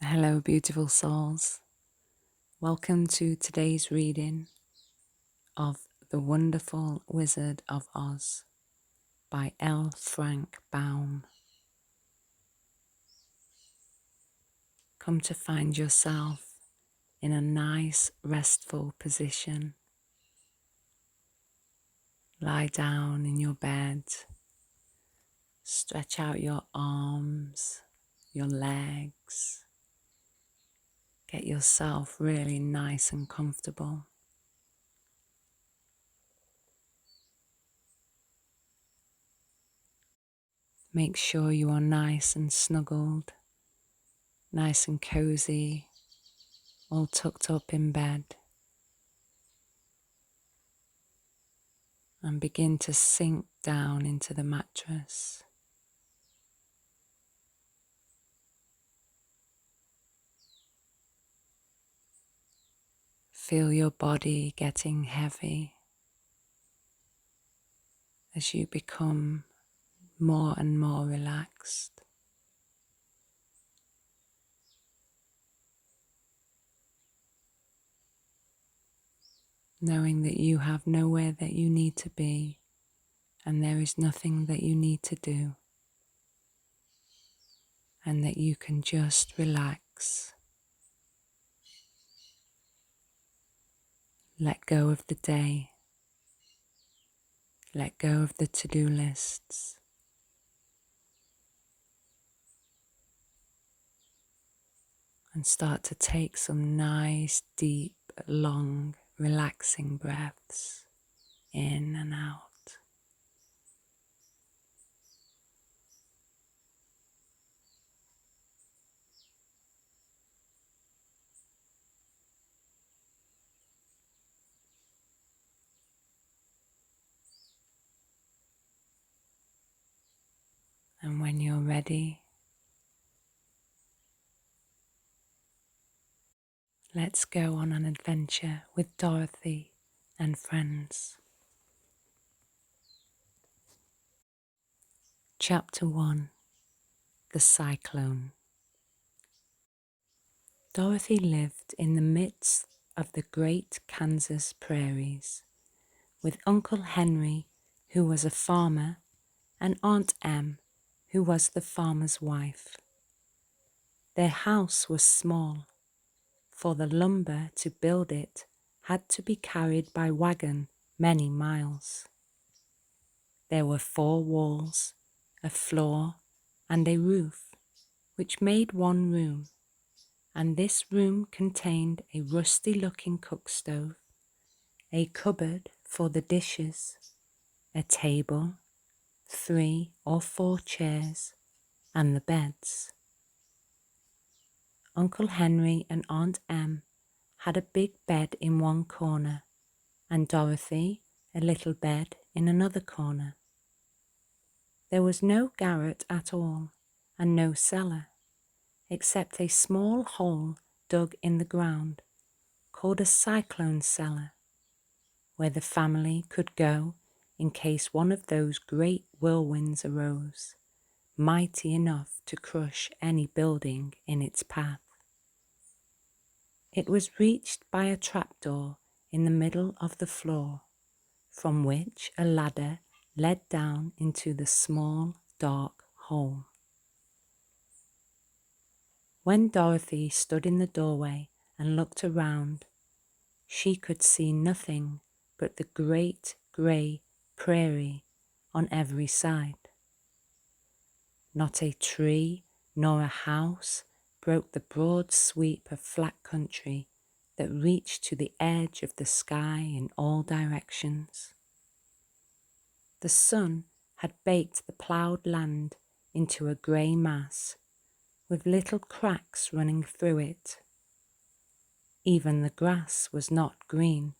Hello, beautiful souls. Welcome to today's reading of The Wonderful Wizard of Oz by L. Frank Baum. Come to find yourself in a nice, restful position. Lie down in your bed. Stretch out your arms, your legs. Get yourself really nice and comfortable. Make sure you are nice and snuggled, nice and cozy, all tucked up in bed. And begin to sink down into the mattress. Feel your body getting heavy as you become more and more relaxed. Knowing that you have nowhere that you need to be and there is nothing that you need to do, and that you can just relax. Let go of the day. Let go of the to-do lists. And start to take some nice, deep, long, relaxing breaths in and out. And when you're ready, let's go on an adventure with Dorothy and friends. Chapter 1: The Cyclone. Dorothy lived in the midst of the great Kansas prairies with Uncle Henry, who was a farmer, and Aunt Em, who was the farmer's wife. Their house was small, for the lumber to build it had to be carried by wagon many miles. There were 4 walls, a floor, and a roof, which made one room, and this room contained a rusty-looking cook stove, a cupboard for the dishes, a table, 3 or 4 chairs, and the beds. Uncle Henry and Aunt Em had a big bed in one corner, and Dorothy a little bed in another corner. There was no garret at all, and no cellar, except a small hole dug in the ground, called a cyclone cellar, where the family could go in case one of those great whirlwinds arose, mighty enough to crush any building in its path. It was reached by a trapdoor in the middle of the floor, from which a ladder led down into the small, dark hole. When Dorothy stood in the doorway and looked around, she could see nothing but the great grey prairie on every side. Not a tree nor a house broke the broad sweep of flat country that reached to the edge of the sky in all directions. The sun had baked the ploughed land into a grey mass, with little cracks running through it. Even the grass was not green,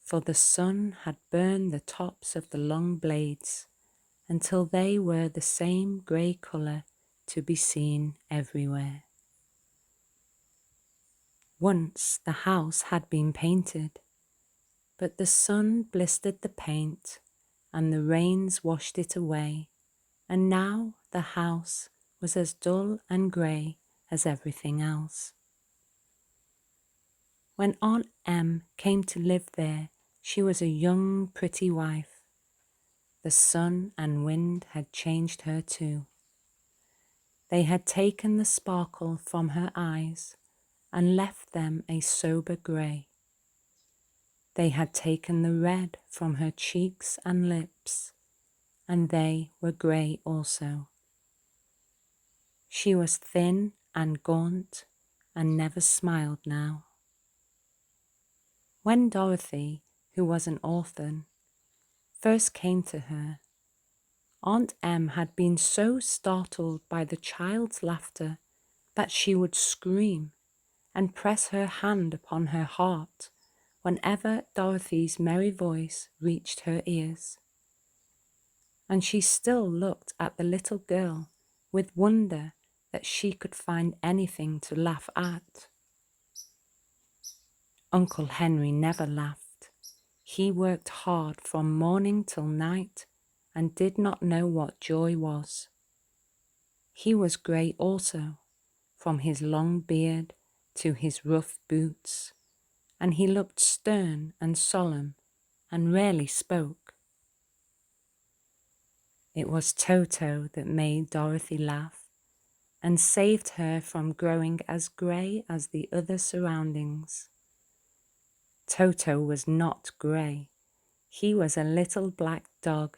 for the sun had burned the tops of the long blades until they were the same grey colour to be seen everywhere. Once the house had been painted, but the sun blistered the paint and the rains washed it away, and now the house was as dull and grey as everything else. When Aunt Em came to live there, she was a young, pretty wife. The sun and wind had changed her too. They had taken the sparkle from her eyes and left them a sober grey. They had taken the red from her cheeks and lips, and they were grey also. She was thin and gaunt and never smiled now. When Dorothy, who was an orphan, first came to her, Aunt Em had been so startled by the child's laughter that she would scream and press her hand upon her heart whenever Dorothy's merry voice reached her ears. And she still looked at the little girl with wonder that she could find anything to laugh at. Uncle Henry never laughed. He worked hard from morning till night and did not know what joy was. He was grey also, from his long beard to his rough boots, and he looked stern and solemn and rarely spoke. It was Toto that made Dorothy laugh and saved her from growing as grey as the other surroundings. Toto was not grey. He was a little black dog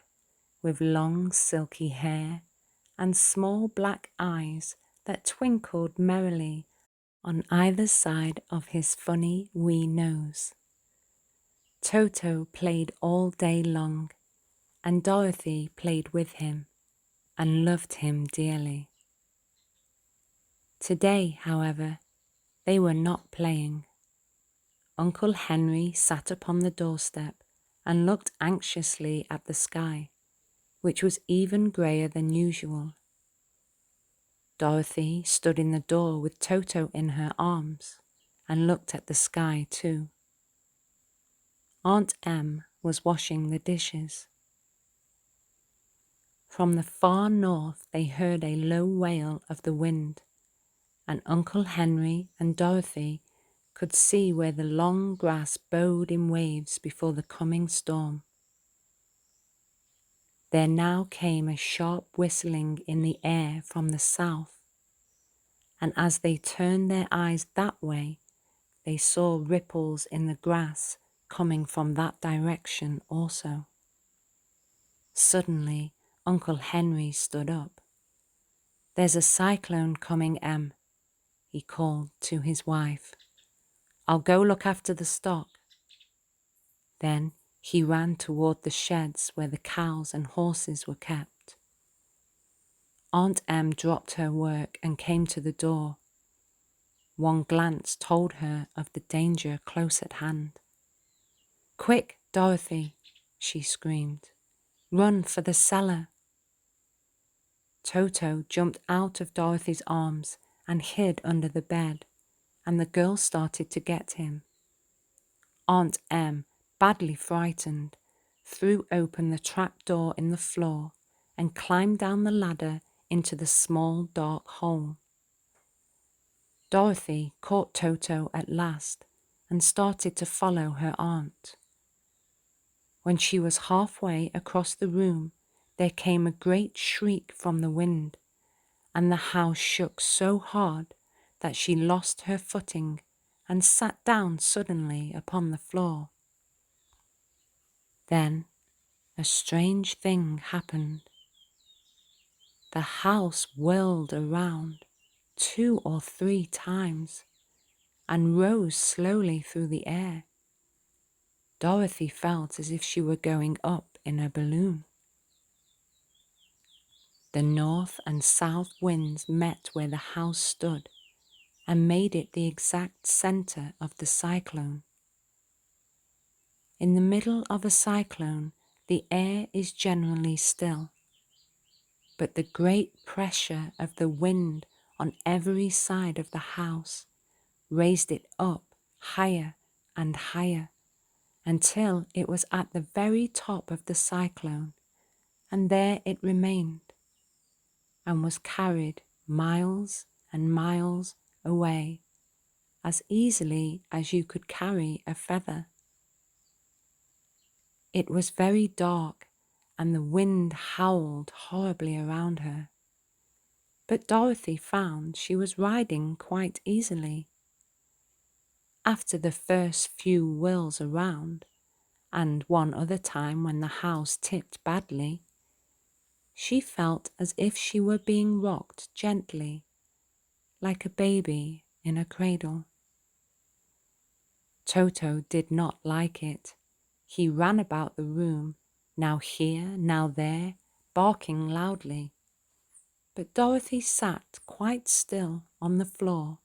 with long silky hair and small black eyes that twinkled merrily on either side of his funny wee nose. Toto played all day long, and Dorothy played with him and loved him dearly. Today, however, they were not playing. Uncle Henry sat upon the doorstep and looked anxiously at the sky, which was even greyer than usual. Dorothy stood in the door with Toto in her arms and looked at the sky too. Aunt Em was washing the dishes. From the far north they heard a low wail of the wind, and Uncle Henry and Dorothy could see where the long grass bowed in waves before the coming storm. There now came a sharp whistling in the air from the south, and as they turned their eyes that way, they saw ripples in the grass coming from that direction also. Suddenly, Uncle Henry stood up. "There's a cyclone coming, Em," he called to his wife. "I'll go look after the stock." Then he ran toward the sheds where the cows and horses were kept. Aunt Em dropped her work and came to the door. One glance told her of the danger close at hand. "Quick, Dorothy," she screamed. "Run for the cellar." Toto jumped out of Dorothy's arms and hid under the bed, and the girl started to get him. Aunt Em, badly frightened, threw open the trap door in the floor and climbed down the ladder into the small dark hole. Dorothy caught Toto at last and started to follow her aunt. When she was halfway across the room, there came a great shriek from the wind, and the house shook so hard that she lost her footing and sat down suddenly upon the floor. Then a strange thing happened. The house whirled around 2 or 3 times and rose slowly through the air. Dorothy felt as if she were going up in a balloon. The north and south winds met where the house stood and made it the exact center of the cyclone. In the middle of a cyclone, the air is generally still, but the great pressure of the wind on every side of the house raised it up higher and higher until it was at the very top of the cyclone, and there it remained and was carried miles and miles away, as easily as you could carry a feather. It was very dark, and the wind howled horribly around her. But Dorothy found she was riding quite easily. After the first few whirls around, and one other time when the house tipped badly, she felt as if she were being rocked gently, like a baby in a cradle. Toto did not like it. He ran about the room, now here, now there, barking loudly. But Dorothy sat quite still on the floor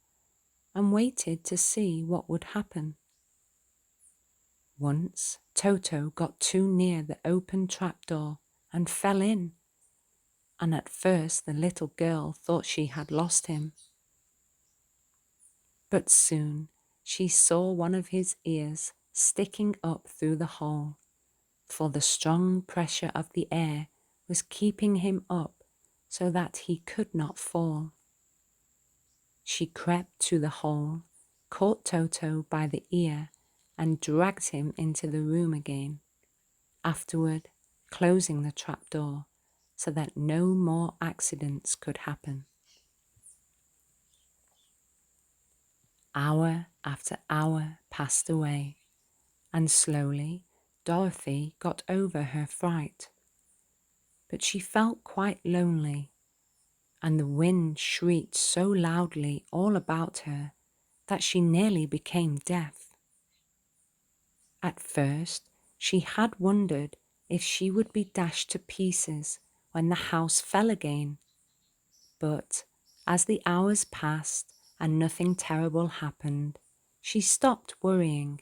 and waited to see what would happen. Once Toto got too near the open trapdoor and fell in, and at first the little girl thought she had lost him. But soon she saw one of his ears sticking up through the hole, for the strong pressure of the air was keeping him up so that he could not fall. She crept to the hole, caught Toto by the ear, and dragged him into the room again, afterward closing the trapdoor so that no more accidents could happen. Hour after hour passed away, and slowly Dorothy got over her fright. But she felt quite lonely, and the wind shrieked so loudly all about her that she nearly became deaf. At first she had wondered if she would be dashed to pieces when the house fell again, but as the hours passed and nothing terrible happened, she stopped worrying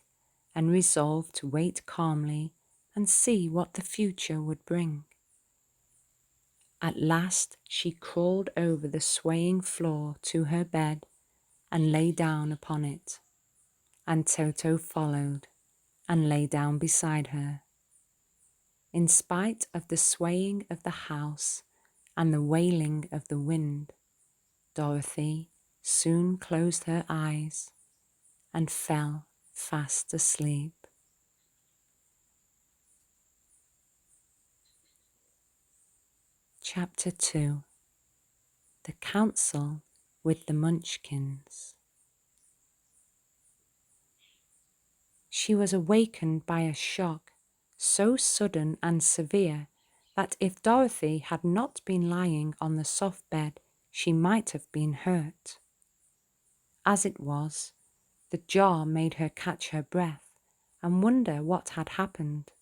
and resolved to wait calmly and see what the future would bring. At last she crawled over the swaying floor to her bed and lay down upon it, and Toto followed and lay down beside her. In spite of the swaying of the house and the wailing of the wind, Dorothy soon closed her eyes and fell fast asleep. Chapter 2. The Council with the Munchkins. She was awakened by a shock so sudden and severe that if Dorothy had not been lying on the soft bed, she might have been hurt. As it was, the jar made her catch her breath and wonder what had happened,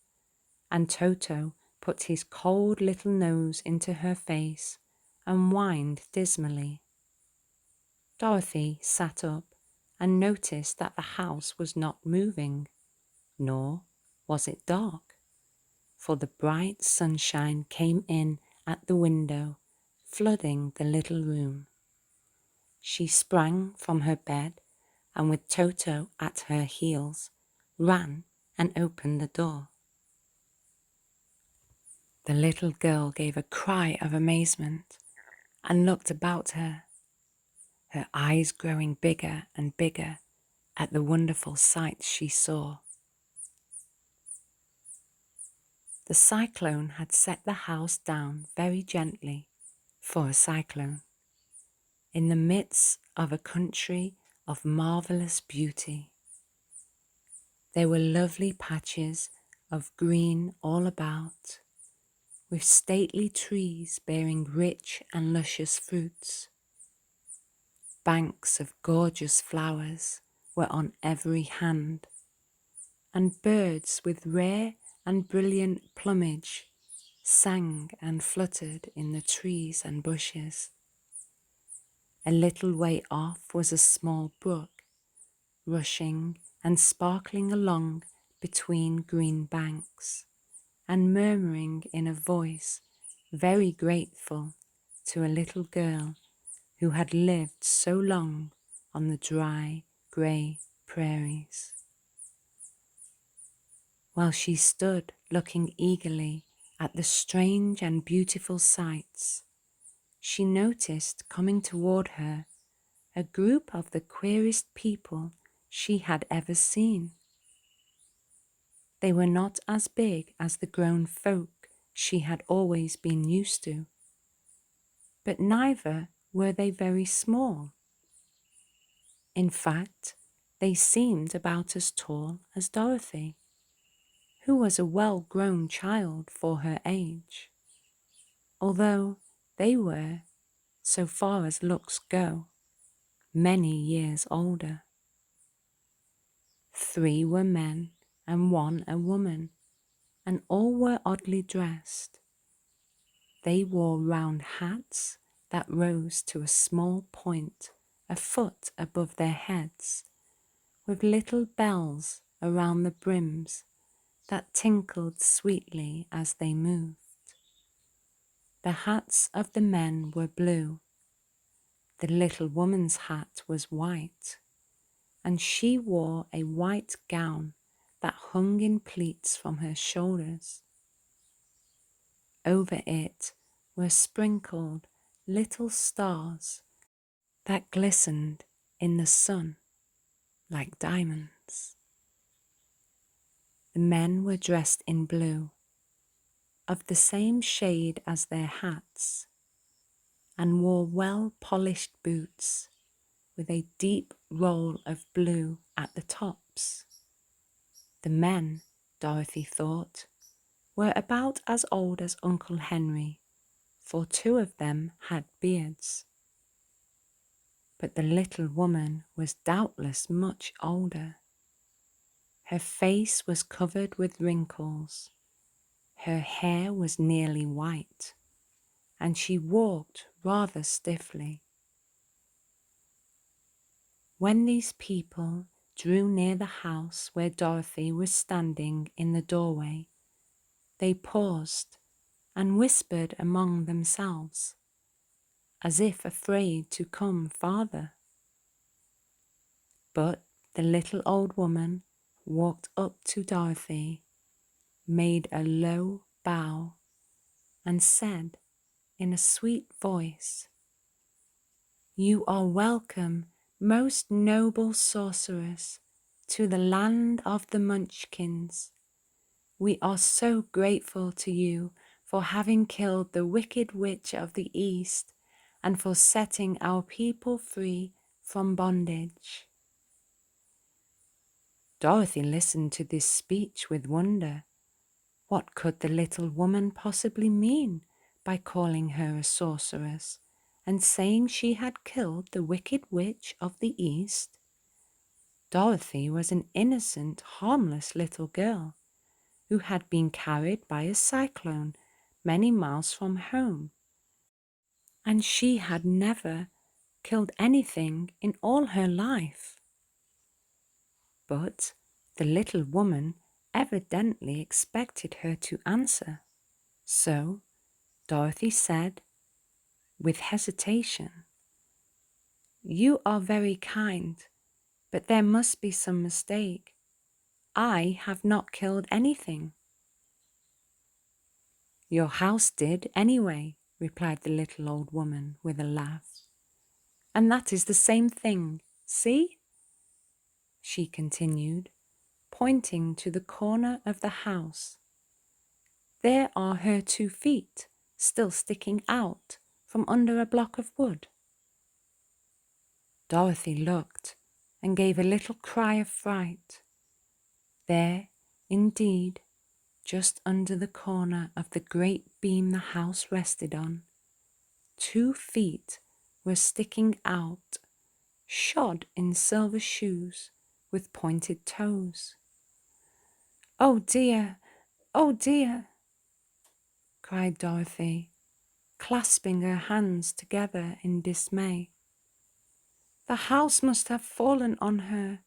and Toto put his cold little nose into her face and whined dismally. Dorothy sat up and noticed that the house was not moving, nor was it dark, for the bright sunshine came in at the window, flooding the little room. She sprang from her bed and, with Toto at her heels, ran and opened the door. The little girl gave a cry of amazement and looked about her, her eyes growing bigger and bigger at the wonderful sights she saw. The cyclone had set the house down very gently for a cyclone, in the midst of a country of marvellous beauty. There were lovely patches of green all about, with stately trees bearing rich and luscious fruits. Banks of gorgeous flowers were on every hand, and birds with rare and brilliant plumage sang and fluttered in the trees and bushes. A little way off was a small brook, rushing and sparkling along between green banks, and murmuring in a voice very grateful to a little girl who had lived so long on the dry, grey prairies. While she stood looking eagerly at the strange and beautiful sights, she noticed coming toward her a group of the queerest people she had ever seen. They were not as big as the grown folk she had always been used to, but neither were they very small. In fact, they seemed about as tall as Dorothy, who was a well-grown child for her age, although they were, so far as looks go, many years older. 3 were men and 1 a woman, and all were oddly dressed. They wore round hats that rose to a small point a foot above their heads, with little bells around the brims that tinkled sweetly as they moved. The hats of the men were blue. The little woman's hat was white, and she wore a white gown that hung in pleats from her shoulders. Over it were sprinkled little stars that glistened in the sun like diamonds. The men were dressed in blue, of the same shade as their hats, and wore well-polished boots with a deep roll of blue at the tops. The men, Dorothy thought, were about as old as Uncle Henry, for 2 of them had beards. But the little woman was doubtless much older. Her face was covered with wrinkles, her hair was nearly white, and she walked rather stiffly. When these people drew near the house where Dorothy was standing in the doorway, they paused and whispered among themselves, as if afraid to come farther. But the little old woman walked up to Dorothy, made a low bow, and said in a sweet voice, "You are welcome, most noble sorceress, to the land of the Munchkins. We are so grateful to you for having killed the wicked witch of the East and for setting our people free from bondage." Dorothy listened to this speech with wonder. What could the little woman possibly mean by calling her a sorceress and saying she had killed the wicked witch of the East? Dorothy was an innocent, harmless little girl who had been carried by a cyclone many miles from home, and she had never killed anything in all her life. But the little woman evidently expected her to answer, so Dorothy said, with hesitation, "You are very kind, but there must be some mistake. I have not killed anything." "Your house did, anyway," replied the little old woman with a laugh. "And that is the same thing. See?" she continued, pointing to the corner of the house. "There are her 2 feet still sticking out from under a block of wood." Dorothy looked and gave a little cry of fright. There, indeed, just under the corner of the great beam the house rested on, 2 feet were sticking out, shod in silver shoes with pointed toes. "Oh dear, oh dear," cried Dorothy, clasping her hands together in dismay. "The house must have fallen on her.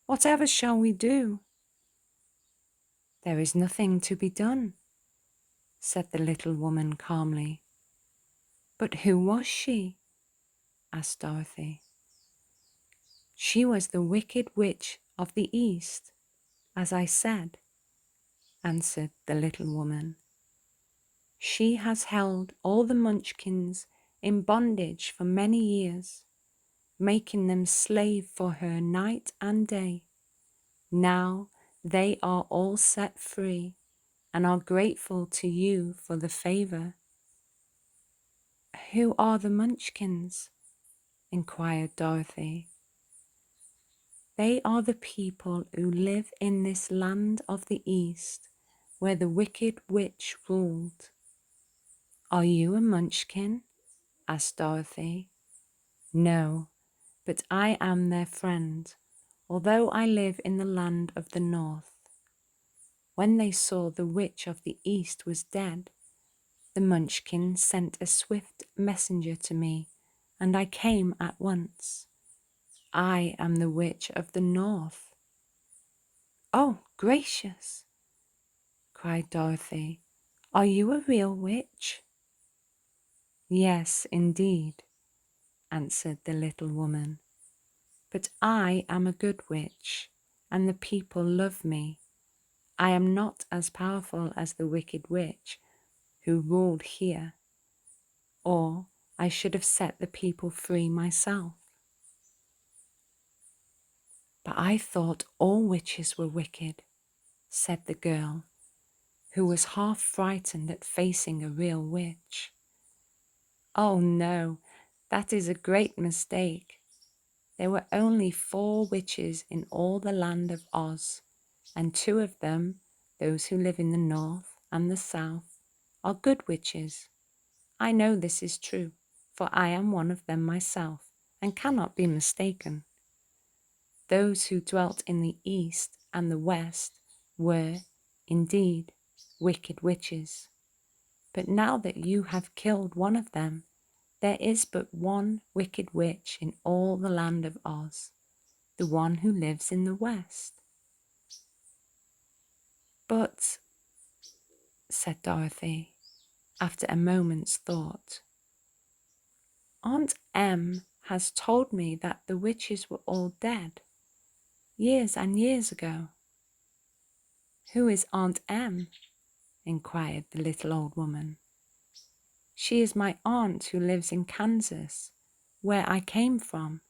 Whatever shall we do?" "There is nothing to be done," said the little woman calmly. "But who was she?" asked Dorothy. "She was the wicked witch of the East, as I said," answered the little woman. "She has held all the Munchkins in bondage for many years, making them slave for her night and day. Now they are all set free and are grateful to you for the favor." "Who are the Munchkins?" inquired Dorothy. "They are the people who live in this land of the East, where the wicked witch ruled." "Are you a Munchkin?" asked Dorothy. "No, but I am their friend, although I live in the land of the North. When they saw the witch of the East was dead, the Munchkin sent a swift messenger to me, and I came at once. I am the witch of the North." "Oh, gracious!" cried Dorothy. "Are you a real witch?" "Yes, indeed," answered the little woman. "But I am a good witch, and the people love me. I am not as powerful as the wicked witch who ruled here, or I should have set the people free myself." "But I thought all witches were wicked," said the girl, who was half frightened at facing a real witch. "Oh no, that is a great mistake. There were only 4 witches in all the land of Oz, and 2 of them, those who live in the North and the South, are good witches. I know this is true, for I am one of them myself, and cannot be mistaken. Those who dwelt in the East and the West were, indeed, wicked witches. But now that you have killed one of them, there is but one wicked witch in all the land of Oz, the one who lives in the West." "But," said Dorothy, after a moment's thought, "Aunt Em has told me that the witches were all dead, years and years ago." "Who is Aunt Em?" inquired the little old woman. "She is my aunt who lives in Kansas, where I came from."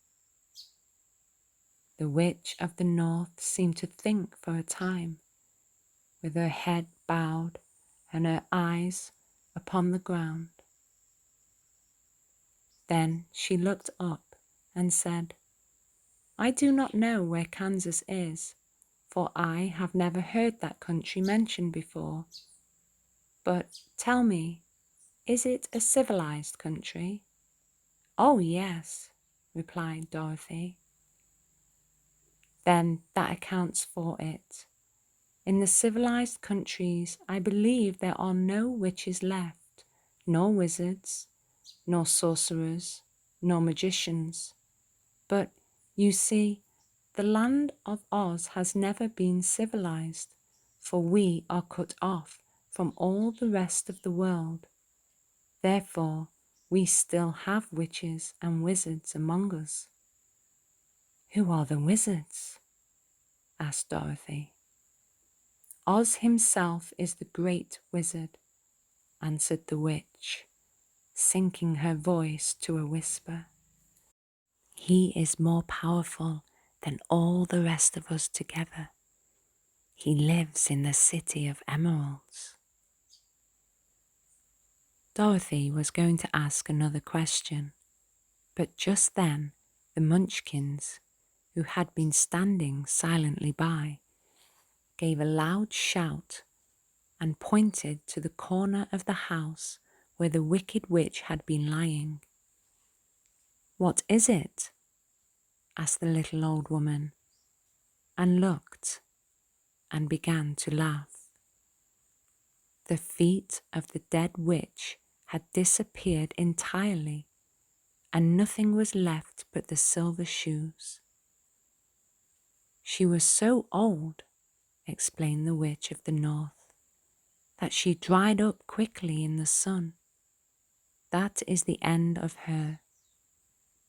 The witch of the North seemed to think for a time, with her head bowed and her eyes upon the ground. Then she looked up and said, "I do not know where Kansas is, for I have never heard that country mentioned before. But tell me, is it a civilized country?" "Oh, yes," replied Dorothy. "Then that accounts for it. In the civilized countries, I believe there are no witches left, nor wizards, nor sorcerers, nor magicians. But, you see, the land of Oz has never been civilized, for we are cut off from all the rest of the world. Therefore, we still have witches and wizards among us." "Who are the wizards?" asked Dorothy. "Oz himself is the great wizard," answered the witch, sinking her voice to a whisper. "He is more powerful than all the rest of us together. He lives in the City of Emeralds." Dorothy was going to ask another question, but just then the Munchkins, who had been standing silently by, gave a loud shout and pointed to the corner of the house where the wicked witch had been lying. "What is it?" asked the little old woman, and looked and began to laugh. The feet of the dead witch had disappeared entirely, and nothing was left but the silver shoes. "She was so old," explained the witch of the North, "that she dried up quickly in the sun. That is the end of her.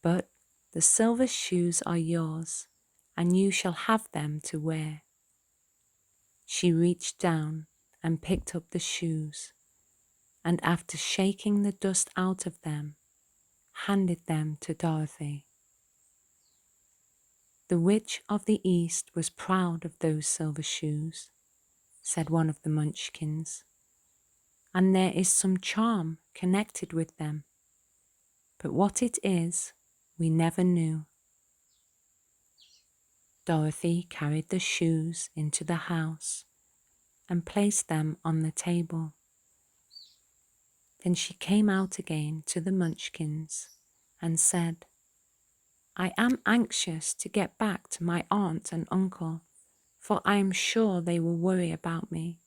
But the silver shoes are yours, and you shall have them to wear." She reached down and picked up the shoes, and after shaking the dust out of them, handed them to Dorothy. The Witch of the East was proud of those silver shoes, said one of the Munchkins, and there is some charm connected with them, but what it is, we never knew. Dorothy carried the shoes into the house and placed them on the table. Then she came out again to the Munchkins and said, I am anxious to get back to my aunt and uncle, for I am sure they will worry about me.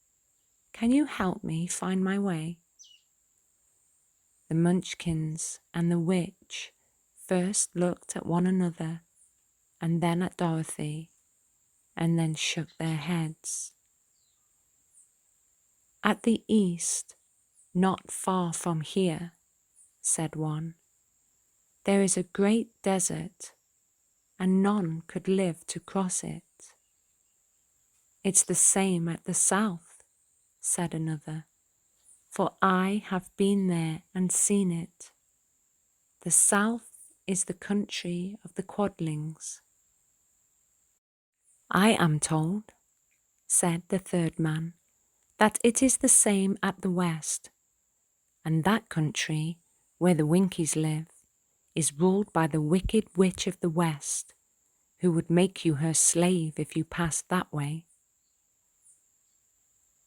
Can you help me find my way? The Munchkins and the witch first looked at one another and then at Dorothy, and then shook their heads. At the east, not far from here, said one, there is a great desert, and none could live to cross it. It's the same at the south, said another, for I have been there and seen it. The south is the country of the Quadlings. I am told, said the third man, that it is the same at the west, and that country, where the Winkies live, is ruled by the wicked witch of the west, who would make you her slave if you passed that way.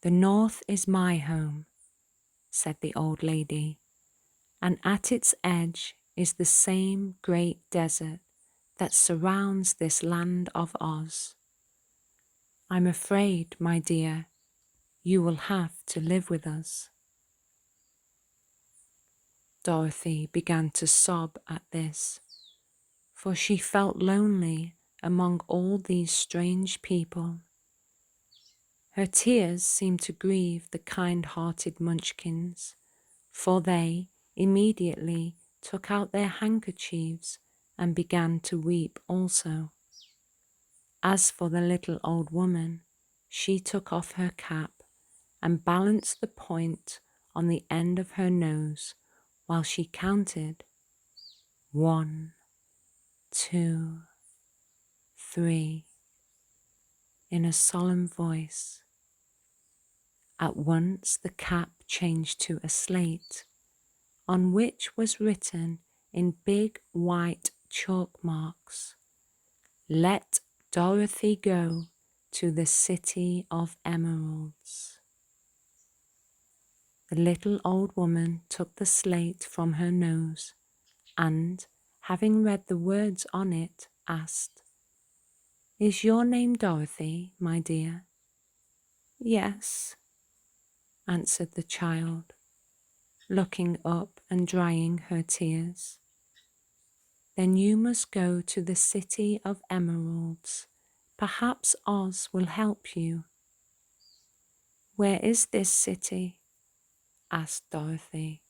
The north is my home, said the old lady, and at its edge is the same great desert that surrounds this land of Oz. I'm afraid, my dear, you will have to live with us. Dorothy began to sob at this, for she felt lonely among all these strange people. Her tears seemed to grieve the kind-hearted Munchkins, for they immediately took out their handkerchiefs and began to weep also. As for the little old woman, she took off her cap and balanced the point on the end of her nose while she counted 1, 2, 3 in a solemn voice. At once the cap changed to a slate, on which was written in big white chalk marks, Let Dorothy go to the City of Emeralds. The little old woman took the slate from her nose and, having read the words on it, asked, Is your name Dorothy, my dear? Yes, answered the child, looking up and drying her tears. Then you must go to the City of Emeralds. Perhaps Oz will help you. Where is this city? Asked Dorothy.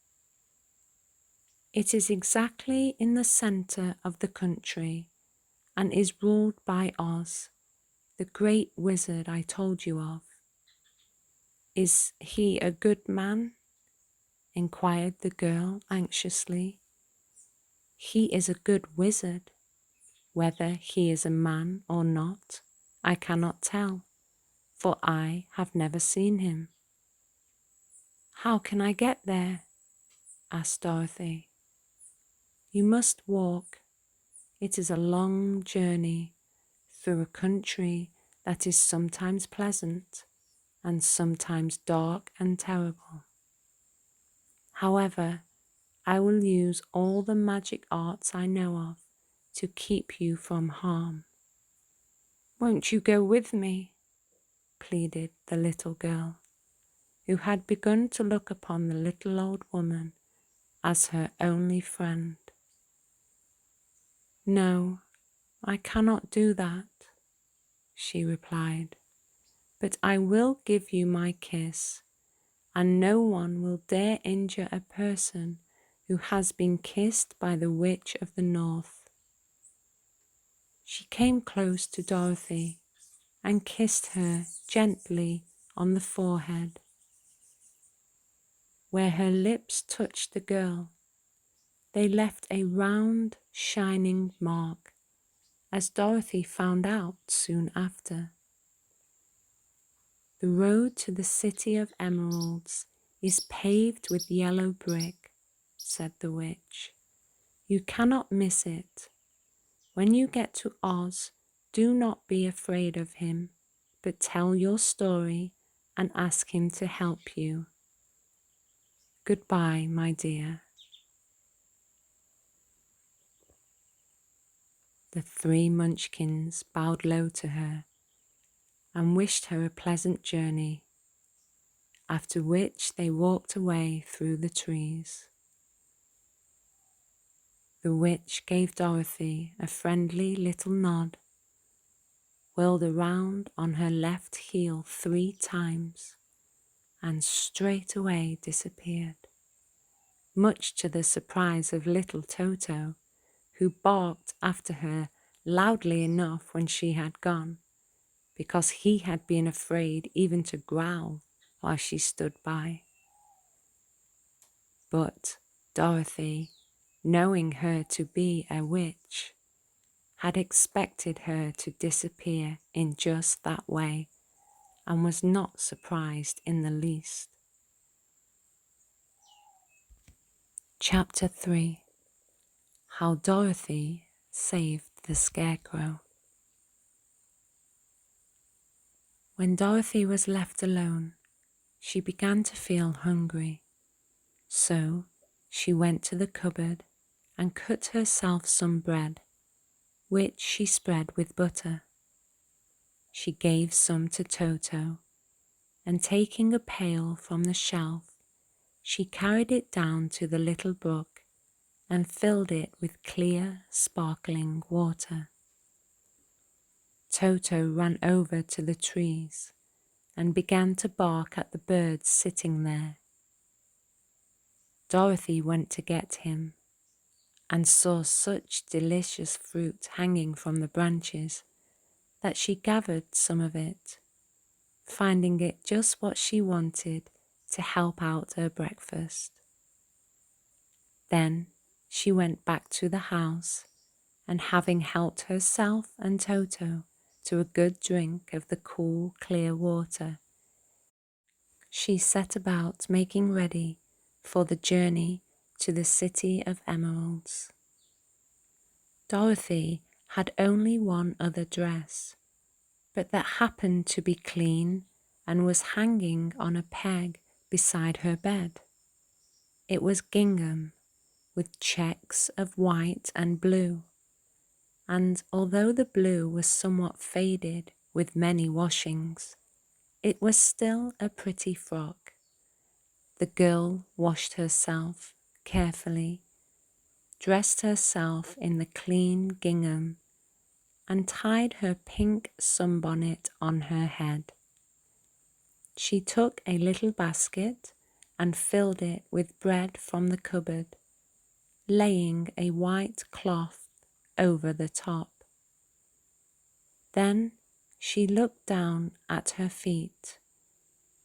It is exactly in the center of the country and is ruled by Oz, the great wizard I told you of. Is he a good man? Inquired the girl anxiously. He is a good wizard. Whether he is a man or not, I cannot tell, for I have never seen him. How can I get there? Asked Dorothy. You must walk. It is a long journey through a country that is sometimes pleasant and sometimes dark and terrible. However, I will use all the magic arts I know of to keep you from harm. Won't you go with me? Pleaded the little girl, who had begun to look upon the little old woman as her only friend. No, I cannot do that, she replied, but I will give you my kiss, and no one will dare injure a person who has been kissed by the Witch of the North. She came close to Dorothy and kissed her gently on the forehead. Where her lips touched the girl, they left a round, shining mark, as Dorothy found out soon after. The road to the City of Emeralds is paved with yellow brick, said the witch. You cannot miss it. When you get to Oz, do not be afraid of him, but tell your story and ask him to help you. Goodbye, my dear. The three Munchkins bowed low to her and wished her a pleasant journey, after which they walked away through the trees. The witch gave Dorothy a friendly little nod, whirled around on her left heel 3 times, and straightway disappeared, much to the surprise of little Toto, who barked after her loudly enough when she had gone, because he had been afraid even to growl while she stood by. But Dorothy, knowing her to be a witch, had expected her to disappear in just that way, and was not surprised in the least. Chapter 3. How Dorothy Saved the Scarecrow. When Dorothy was left alone, she began to feel hungry, so she went to the cupboard and cut herself some bread, which she spread with butter. She gave some to Toto, and taking a pail from the shelf, she carried it down to the little brook and filled it with clear, sparkling water. Toto ran over to the trees and began to bark at the birds sitting there. Dorothy went to get him and saw such delicious fruit hanging from the branches that she gathered some of it, finding it just what she wanted to help out her breakfast. Then she went back to the house, and having helped herself and Toto to a good drink of the cool, clear water, she set about making ready for the journey to the City of Emeralds. Dorothy had only one other dress, but that happened to be clean and was hanging on a peg beside her bed. It was gingham, with checks of white and blue, and although the blue was somewhat faded with many washings, it was still a pretty frock. The girl washed herself carefully, dressed herself in the clean gingham, and tied her pink sunbonnet on her head. She took a little basket and filled it with bread from the cupboard, laying a white cloth over the top. Then she looked down at her feet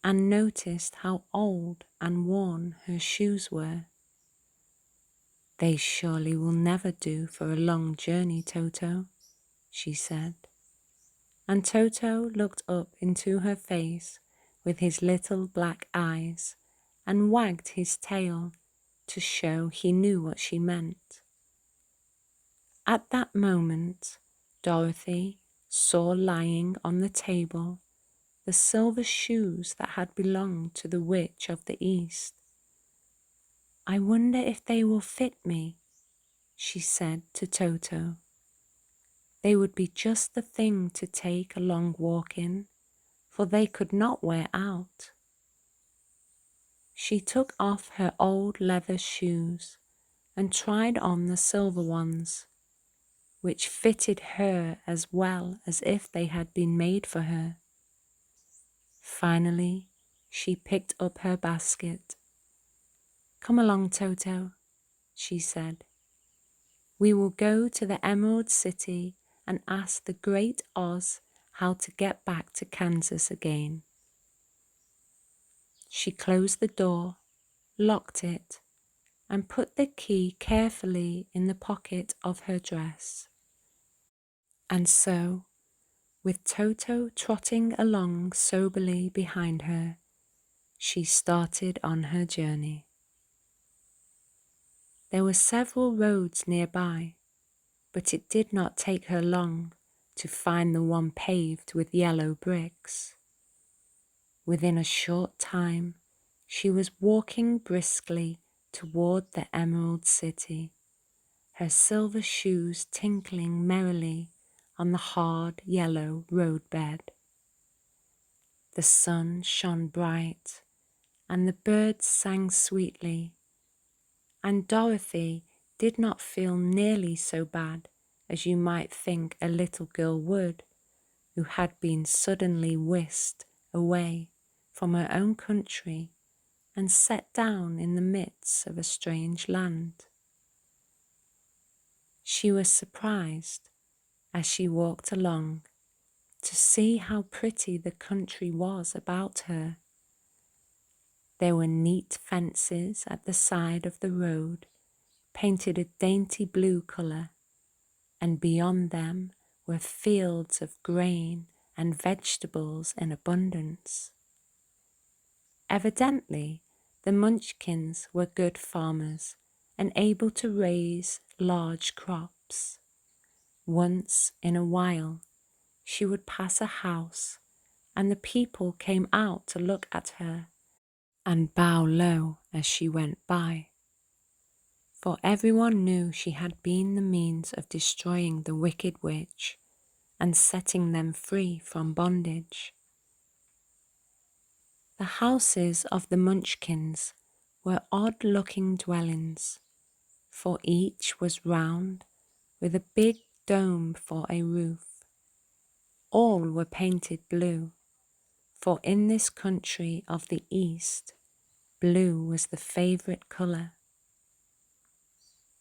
and noticed how old and worn her shoes were. "They surely will never do for a long journey, Toto," she said. And Toto looked up into her face with his little black eyes and wagged his tail to show he knew what she meant. At that moment, Dorothy saw lying on the table the silver shoes that had belonged to the Witch of the East. "I wonder if they will fit me," she said to Toto. "They would be just the thing to take a long walk in, for they could not wear out." She took off her old leather shoes and tried on the silver ones, which fitted her as well as if they had been made for her. Finally, she picked up her basket. "Come along, Toto," she said. "We will go to the Emerald City and ask the Great Oz how to get back to Kansas again." She closed the door, locked it, and put the key carefully in the pocket of her dress. And so, with Toto trotting along soberly behind her, she started on her journey. There were several roads nearby, but it did not take her long to find the one paved with yellow bricks. Within a short time, she was walking briskly toward the Emerald City, her silver shoes tinkling merrily on the hard yellow roadbed. The sun shone bright, and the birds sang sweetly, and Dorothy did not feel nearly so bad as you might think a little girl would, who had been suddenly whisked away from her own country and set down in the midst of a strange land. She was surprised, as she walked along, to see how pretty the country was about her. There were neat fences at the side of the road, painted a dainty blue colour, and beyond them were fields of grain and vegetables in abundance. Evidently, the Munchkins were good farmers and able to raise large crops. Once in a while, she would pass a house, and the people came out to look at her and bow low as she went by, for everyone knew she had been the means of destroying the wicked witch and setting them free from bondage. The houses of the Munchkins were odd-looking dwellings, for each was round with a big dome for a roof. All were painted blue, for in this country of the East, blue was the favourite colour.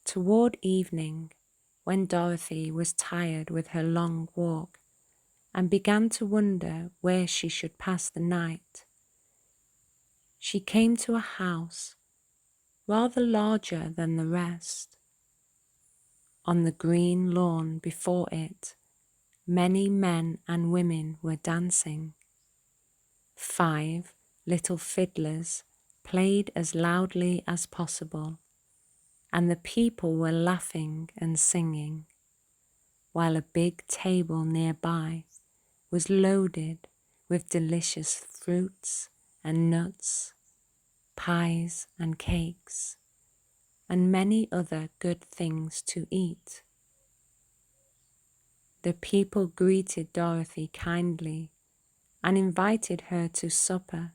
Toward evening, when Dorothy was tired with her long walk and began to wonder where she should pass the night, she came to a house rather larger than the rest. On the green lawn before it, many men and women were dancing. 5 little fiddlers played as loudly as possible, and the people were laughing and singing, while a big table nearby was loaded with delicious fruits and nuts, pies and cakes, and many other good things to eat. The people greeted Dorothy kindly and invited her to supper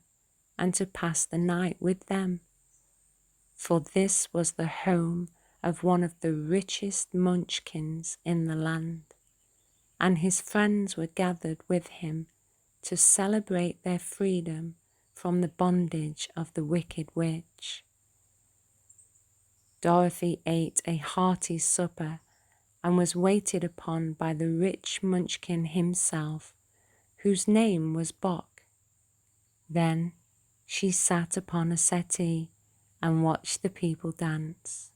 and to pass the night with them, for this was the home of one of the richest Munchkins in the land, and his friends were gathered with him to celebrate their freedom from the bondage of the wicked witch. Dorothy ate a hearty supper and was waited upon by the rich Munchkin himself, whose name was Bock. Then she sat upon a settee and watched the people dance.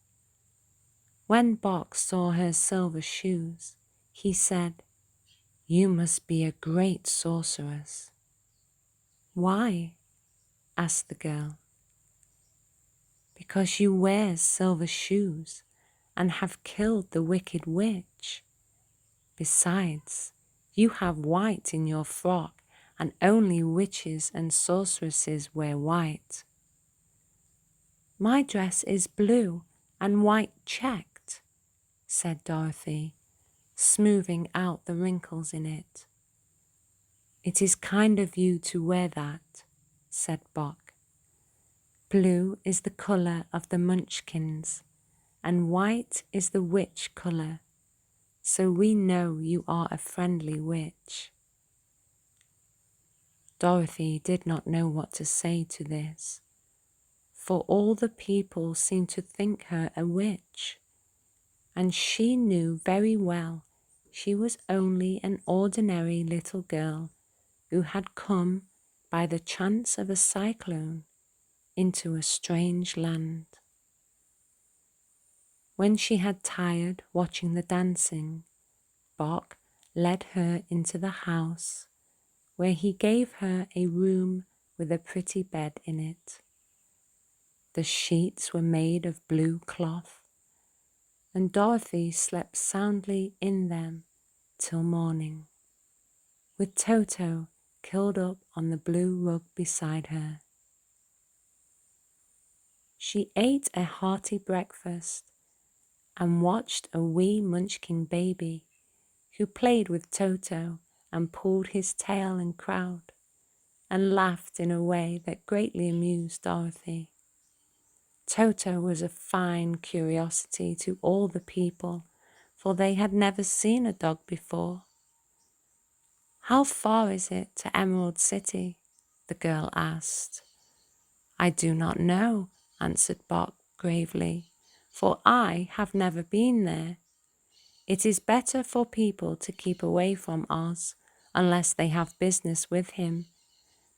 When Bock saw her silver shoes, he said, "You must be a great sorceress." "Why?" asked the girl. "Because you wear silver shoes and have killed the wicked witch. Besides, you have white in your frock, and only witches and sorceresses wear white." "My dress is blue and white checked," said Dorothy, smoothing out the wrinkles in it. "It is kind of you to wear that," said Bock. "Blue is the colour of the Munchkins, and white is the witch colour, so we know you are a friendly witch." Dorothy did not know what to say to this, for all the people seemed to think her a witch, and she knew very well she was only an ordinary little girl who had come by the chance of a cyclone into a strange land. When she had tired watching the dancing, Bock led her into the house, where he gave her a room with a pretty bed in it. The sheets were made of blue cloth, and Dorothy slept soundly in them till morning, with Toto curled up on the blue rug beside her. She ate a hearty breakfast and watched a wee munchkin baby who played with Toto and pulled his tail and crowed and laughed in a way that greatly amused Dorothy. Toto was a fine curiosity to all the people, for they had never seen a dog before. "How far is it to Emerald City?" the girl asked. "I do not know," answered Bob gravely, "for I have never been there. It is better for people to keep away from Oz unless they have business with him,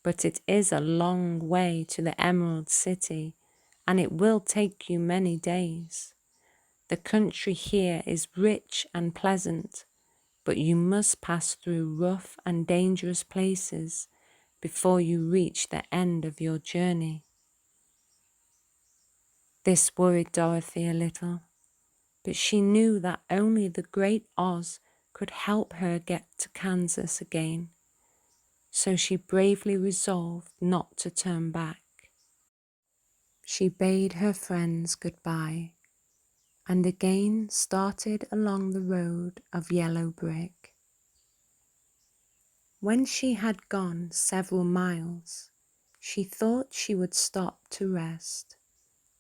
but it is a long way to the Emerald City, and it will take you many days. The country here is rich and pleasant, but you must pass through rough and dangerous places before you reach the end of your journey." This worried Dorothy a little, but she knew that only the great Oz could help her get to Kansas again, so she bravely resolved not to turn back. She bade her friends goodbye and again started along the road of yellow brick. When she had gone several miles, she thought she would stop to rest,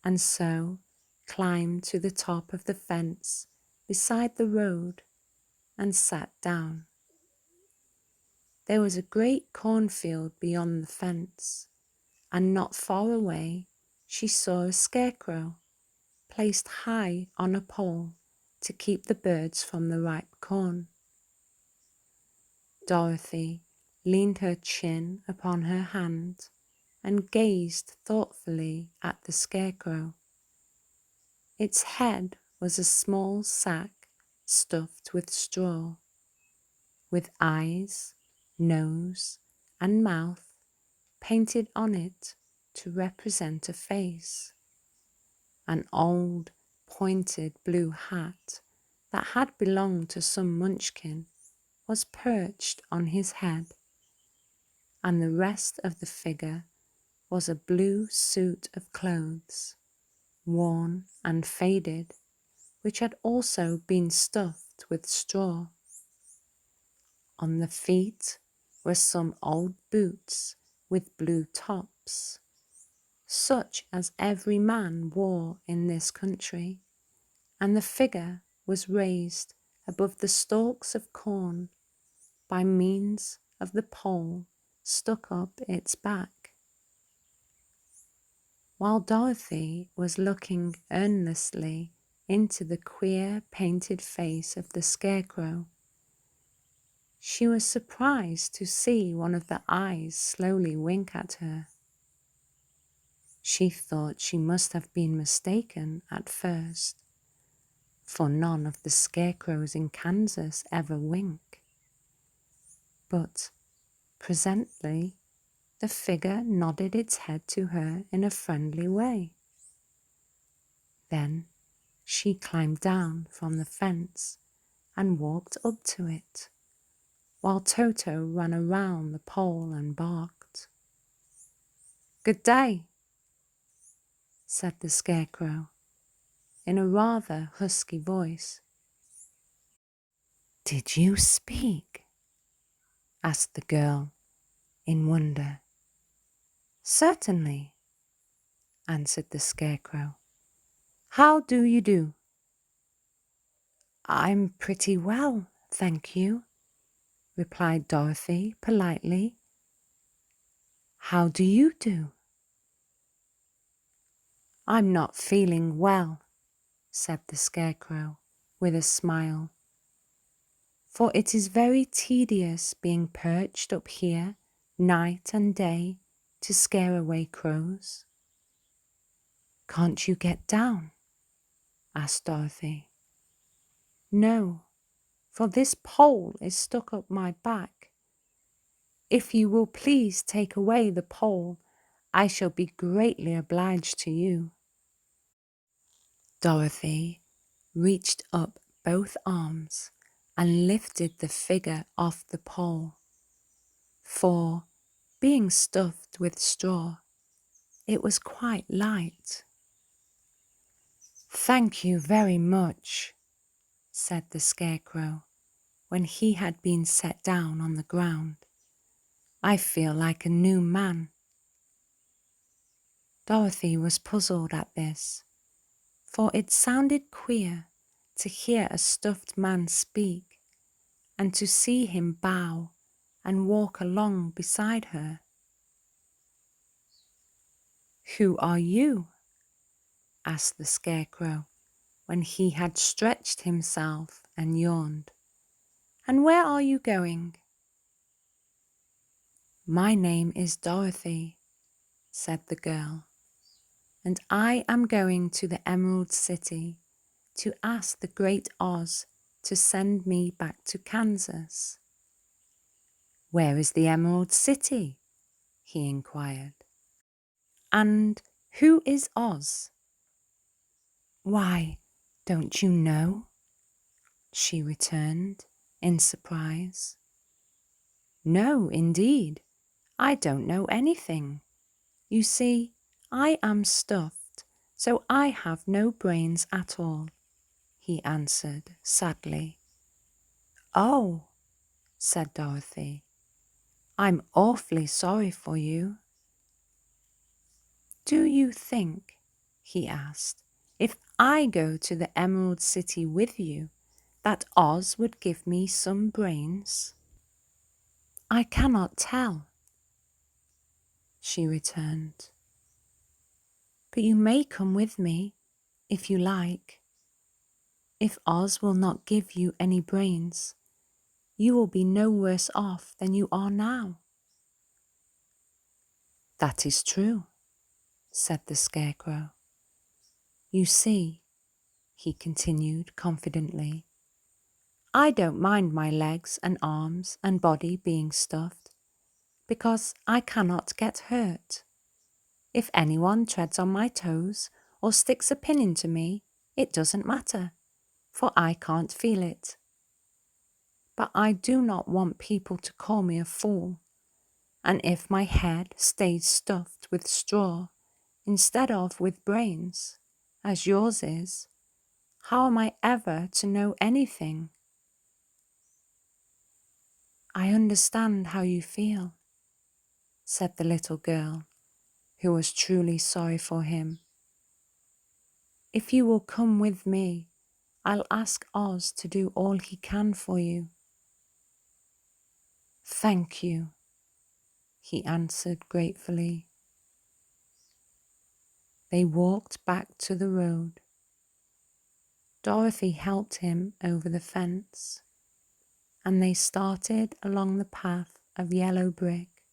and so climbed to the top of the fence beside the road and sat down. There was a great cornfield beyond the fence, and not far away she saw a scarecrow placed high on a pole to keep the birds from the ripe corn. Dorothy leaned her chin upon her hand and gazed thoughtfully at the scarecrow. Its head was a small sack stuffed with straw, with eyes, nose, and mouth painted on it to represent a face. An old, pointed blue hat that had belonged to some munchkin was perched on his head, and the rest of the figure was a blue suit of clothes, worn and faded, which had also been stuffed with straw. On the feet were some old boots with blue tops, such as every man wore in this country, and the figure was raised above the stalks of corn by means of the pole stuck up its back. While Dorothy was looking earnestly into the queer painted face of the scarecrow, she was surprised to see one of the eyes slowly wink at her. She thought she must have been mistaken at first, for none of the scarecrows in Kansas ever wink. But presently the figure nodded its head to her in a friendly way. Then she climbed down from the fence and walked up to it, while Toto ran around the pole and barked. "Good day," said the scarecrow in a rather husky voice. "Did you speak?" asked the girl in wonder. "Certainly," answered the scarecrow. "How do you do?" "I'm pretty well, thank you," replied Dorothy politely. "How do you do?" "I'm not feeling well," said the scarecrow with a smile, "for it is very tedious being perched up here night and day to scare away crows." "Can't you get down?" asked Dorothy. "No, for this pole is stuck up my back. If you will please take away the pole, I shall be greatly obliged to you." Dorothy reached up both arms and lifted the figure off the pole, for, being stuffed with straw, it was quite light. "Thank you very much," said the Scarecrow, when he had been set down on the ground. "I feel like a new man." Dorothy was puzzled at this, for it sounded queer to hear a stuffed man speak and to see him bow and walk along beside her. "Who are you?" asked the Scarecrow when he had stretched himself and yawned. "And where are you going?" "My name is Dorothy," said the girl, "and I am going to the Emerald City to ask the Great Oz to send me back to Kansas." "Where is the Emerald City?" he inquired. "And who is Oz?" "Why, don't you know?" she returned in surprise. "No, indeed, I don't know anything. You see, I am stuffed, so I have no brains at all," he answered sadly. "Oh," said Dorothy, "I'm awfully sorry for you." "Do you think," he asked, "if I go to the Emerald City with you, that Oz would give me some brains?" "I cannot tell," she returned. "But you may come with me, if you like. If Oz will not give you any brains, you will be no worse off than you are now." "That is true," said the Scarecrow. "You see," he continued confidently, "I don't mind my legs and arms and body being stuffed, because I cannot get hurt. If anyone treads on my toes or sticks a pin into me, it doesn't matter, for I can't feel it. But I do not want people to call me a fool, and if my head stays stuffed with straw instead of with brains, as yours is, how am I ever to know anything?" "I understand how you feel," said the little girl, who was truly sorry for him. "If you will come with me, I'll ask Oz to do all he can for you." "Thank you," he answered gratefully. They walked back to the road. Dorothy helped him over the fence, and they started along the path of yellow brick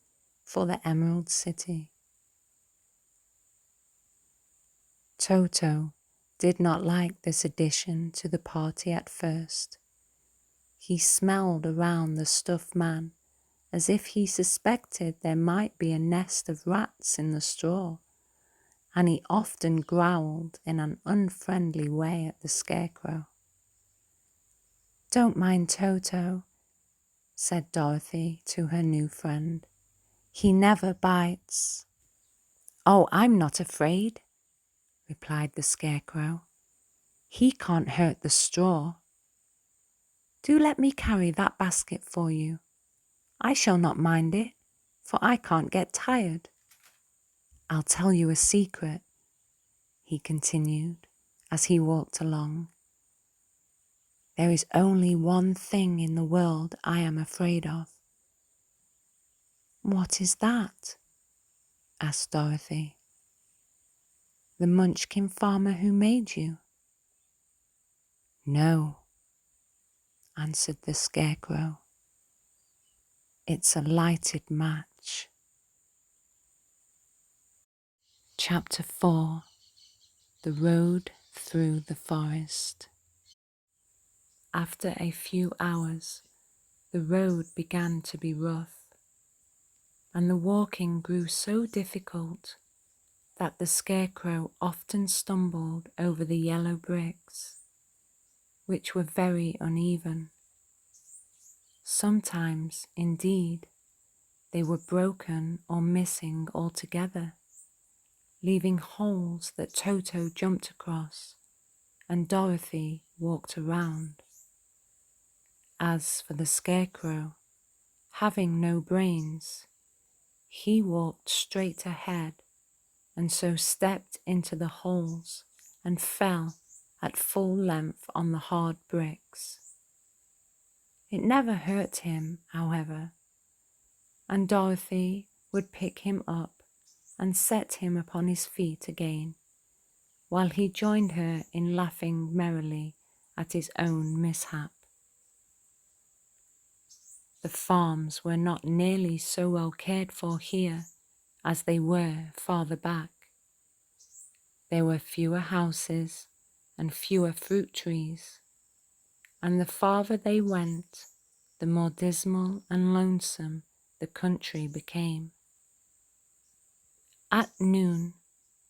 for the Emerald City. Toto did not like this addition to the party at first. He smelled around the stuffed man as if he suspected there might be a nest of rats in the straw, and he often growled in an unfriendly way at the Scarecrow. "Don't mind Toto," said Dorothy to her new friend. "He never bites." "Oh, I'm not afraid," replied the Scarecrow. "He can't hurt the straw. Do let me carry that basket for you. I shall not mind it, for I can't get tired. I'll tell you a secret," he continued as he walked along. "There is only one thing in the world I am afraid of." "What is that?" asked Dorothy. "The Munchkin farmer who made you." "No," answered the Scarecrow. "It's a lighted match." Chapter 4. The Road Through the Forest. After a few hours, the road began to be rough, and the walking grew so difficult that the Scarecrow often stumbled over the yellow bricks, which were very uneven. Sometimes, indeed, they were broken or missing altogether, leaving holes that Toto jumped across and Dorothy walked around. As for the Scarecrow, having no brains, he walked straight ahead and so stepped into the holes and fell at full length on the hard bricks. It never hurt him, however, and Dorothy would pick him up and set him upon his feet again, while he joined her in laughing merrily at his own mishap. The farms were not nearly so well cared for here as they were farther back. There were fewer houses and fewer fruit trees, and the farther they went, the more dismal and lonesome the country became. At noon,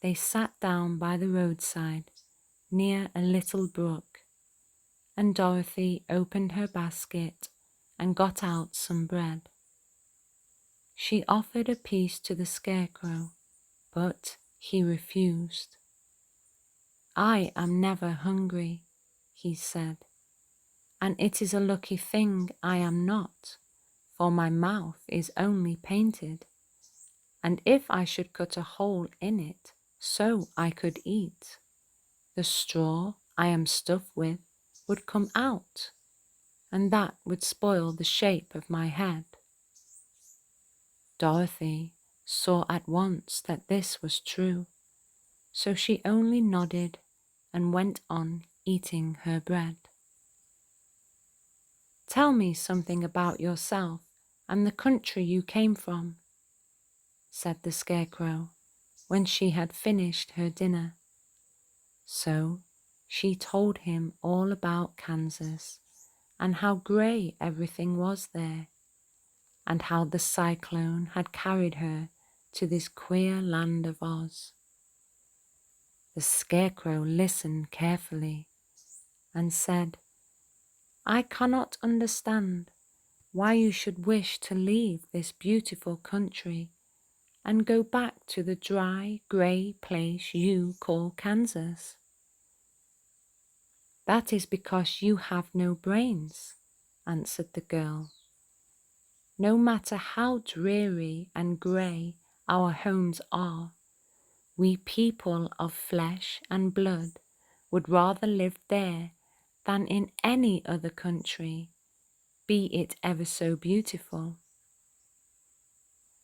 they sat down by the roadside near a little brook, and Dorothy opened her basket and got out some bread. She offered a piece to the Scarecrow, but he refused. "I am never hungry," he said, "and it is a lucky thing I am not, for my mouth is only painted, and if I should cut a hole in it so I could eat, the straw I am stuffed with would come out, and that would spoil the shape of my head." Dorothy saw at once that this was true, so she only nodded and went on eating her bread. "Tell me something about yourself and the country you came from," said the Scarecrow when she had finished her dinner. So she told him all about Kansas and how grey everything was there, and how the cyclone had carried her to this queer land of Oz. The Scarecrow listened carefully and said, "I cannot understand why you should wish to leave this beautiful country and go back to the dry, grey place you call Kansas." "That is because you have no brains," answered the girl. "No matter how dreary and grey our homes are, we people of flesh and blood would rather live there than in any other country, be it ever so beautiful.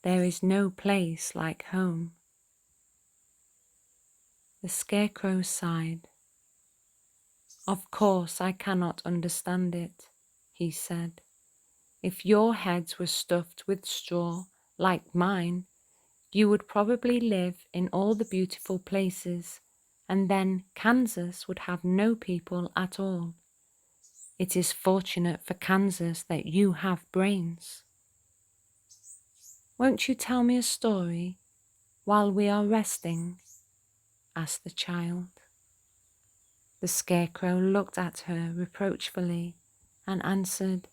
There is no place like home." The Scarecrow sighed. "Of course I cannot understand it," he said. "If your heads were stuffed with straw like mine, you would probably live in all the beautiful places, and then Kansas would have no people at all. It is fortunate for Kansas that you have brains." "Won't you tell me a story while we are resting?" asked the child. The Scarecrow looked at her reproachfully and answered,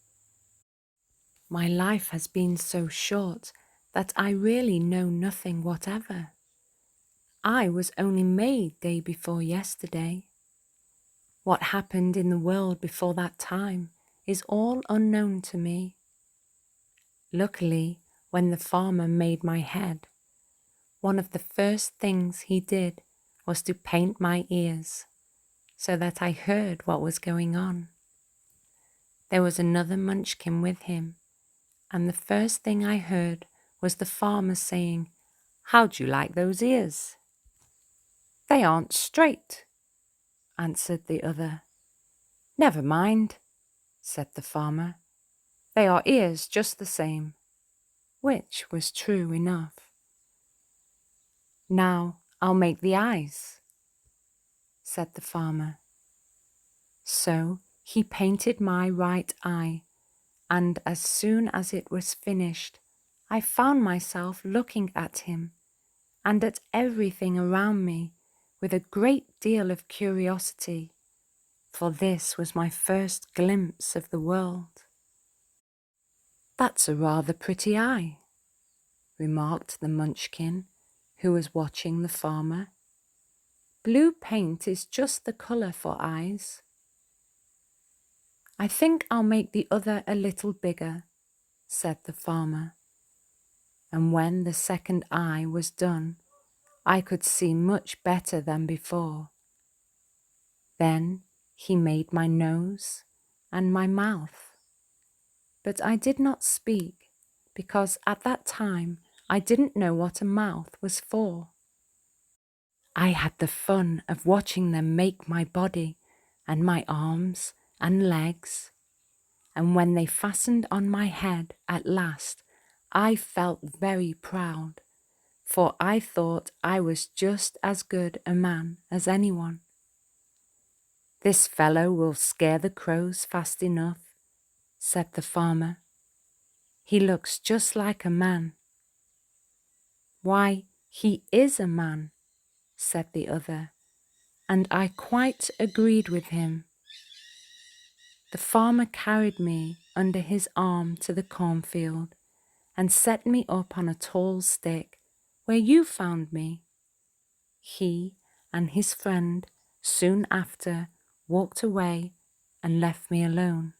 "My life has been so short that I really know nothing whatever. I was only made day before yesterday. What happened in the world before that time is all unknown to me. Luckily, when the farmer made my head, one of the first things he did was to paint my ears, so that I heard what was going on. There was another Munchkin with him, and the first thing I heard was the farmer saying, 'How'd you like those ears?' 'They aren't straight,' answered the other. 'Never mind,' said the farmer. 'They are ears just the same,' which was true enough. 'Now I'll make the eyes,' said the farmer. So He painted my right eye, and as soon as it was finished, I found myself looking at him and at everything around me with a great deal of curiosity, for this was my first glimpse of the world. "That's a rather pretty eye," remarked the Munchkin, who was watching the farmer. "Blue paint is just the colour for eyes." "I think I'll make the other a little bigger," said the farmer. And when the second eye was done, I could see much better than before. Then he made my nose and my mouth. But I did not speak, because at that time I didn't know what a mouth was for. I had the fun of watching them make my body and my arms and legs, and when they fastened on my head at last, I felt very proud, for I thought I was just as good a man as anyone. "This fellow will scare the crows fast enough," said the farmer. "He looks just like a man." "Why, he is a man," said the other, and I quite agreed with him. The farmer carried me under his arm to the cornfield and set me up on a tall stick where you found me. He and his friend soon after walked away and left me alone.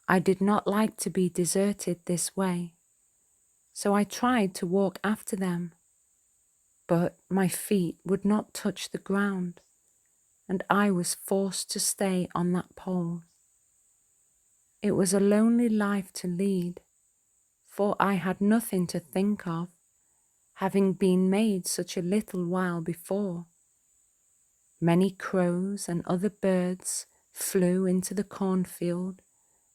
I did not like to be deserted this way, so I tried to walk after them, but my feet would not touch the ground, and I was forced to stay on that pole. It was a lonely life to lead, for I had nothing to think of, having been made such a little while before. Many crows and other birds flew into the cornfield,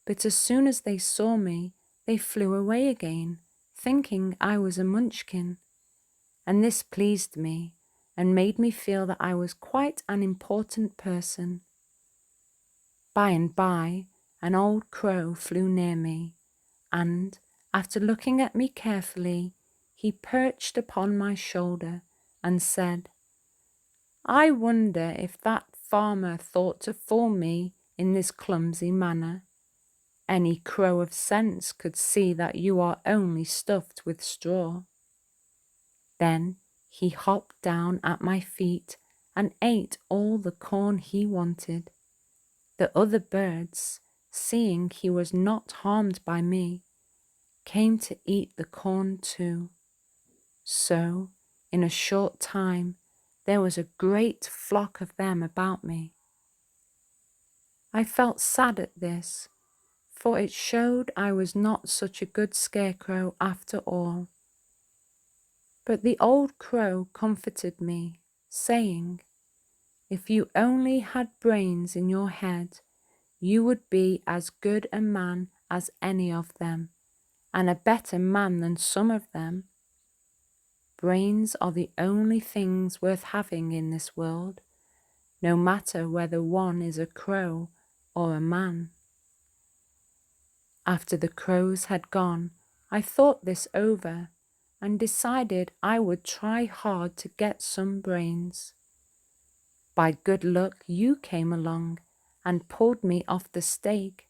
but as soon as they saw me, they flew away again, thinking I was a Munchkin, and this pleased me and made me feel that I was quite an important person. By and by, an old crow flew near me, and, after looking at me carefully, he perched upon my shoulder and said, "I wonder if that farmer thought to fool me in this clumsy manner. Any crow of sense could see that you are only stuffed with straw." Then he hopped down at my feet and ate all the corn he wanted. The other birds, seeing he was not harmed by me, came to eat the corn too. So, in a short time, there was a great flock of them about me. I felt sad at this, for it showed I was not such a good scarecrow after all. But the old crow comforted me, saying, "If you only had brains in your head, you would be as good a man as any of them, and a better man than some of them. Brains are the only things worth having in this world, no matter whether one is a crow or a man." After the crows had gone, I thought this over and decided I would try hard to get some brains. By good luck, you came along and pulled me off the stake,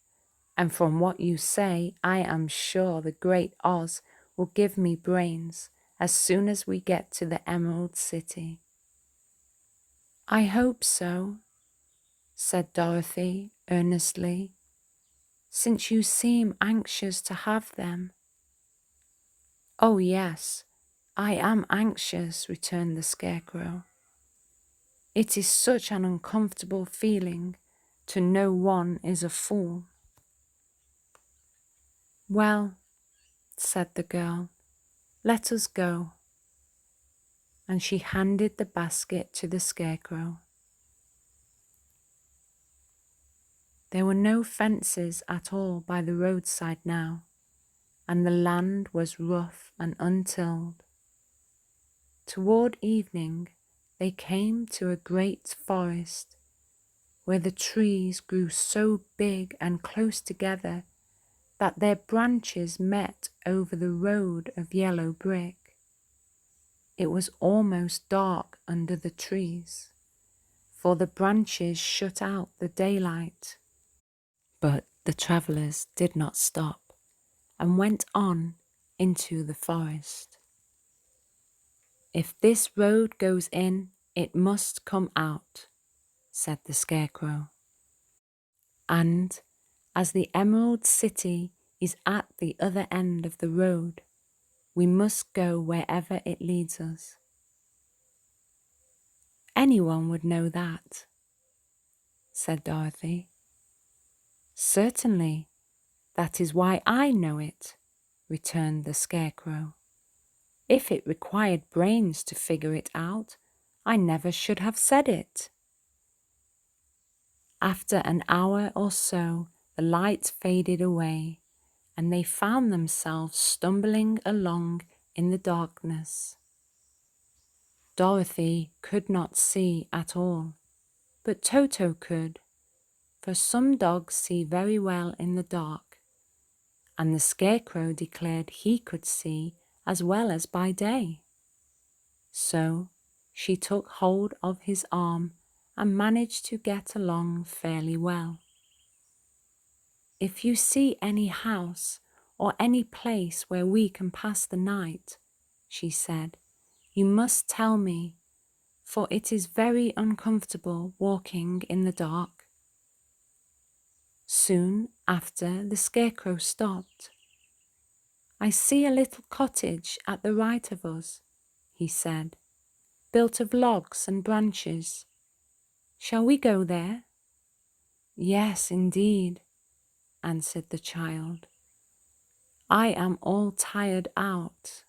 and from what you say, I am sure the great Oz will give me brains as soon as we get to the Emerald City. "I hope so," said Dorothy earnestly, "since you seem anxious to have them." "Oh yes, I am anxious," returned the Scarecrow. "It is such an uncomfortable feeling to know one is a fool." "Well," said the girl, "let us go." And she handed the basket to the Scarecrow. There were no fences at all by the roadside now, and the land was rough and untilled. Toward evening, they came to a great forest, where the trees grew so big and close together that their branches met over the road of yellow brick. It was almost dark under the trees, for the branches shut out the daylight. But the travellers did not stop and went on into the forest. "If this road goes in, it must come out," said the Scarecrow. "And as the Emerald City is at the other end of the road, we must go wherever it leads us." "Anyone would know that," said Dorothy. "Certainly, that is why I know it," returned the Scarecrow. "If it required brains to figure it out, I never should have said it." After an hour or so, the light faded away, and they found themselves stumbling along in the darkness. Dorothy could not see at all, but Toto could, for some dogs see very well in the dark, and the Scarecrow declared he could see as well as by day. So she took hold of his arm and managed to get along fairly well. "If you see any house or any place where we can pass the night," she said, "you must tell me, for it is very uncomfortable walking in the dark." Soon after, the Scarecrow stopped. "I see a little cottage at the right of us," he said, "built of logs and branches. Shall we go there?" "Yes, indeed," answered the child. "I am all tired out."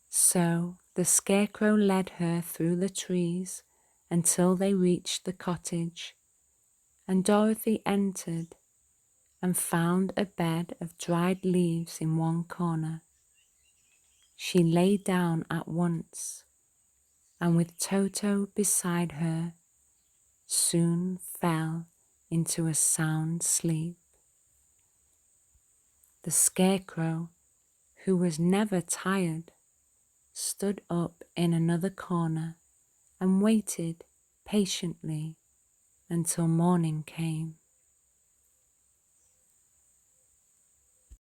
So the Scarecrow led her through the trees until they reached the cottage, and Dorothy entered and found a bed of dried leaves in one corner. She lay down at once, and with Toto beside her, soon fell into a sound sleep. The Scarecrow, who was never tired, stood up in another corner and waited patiently until morning came.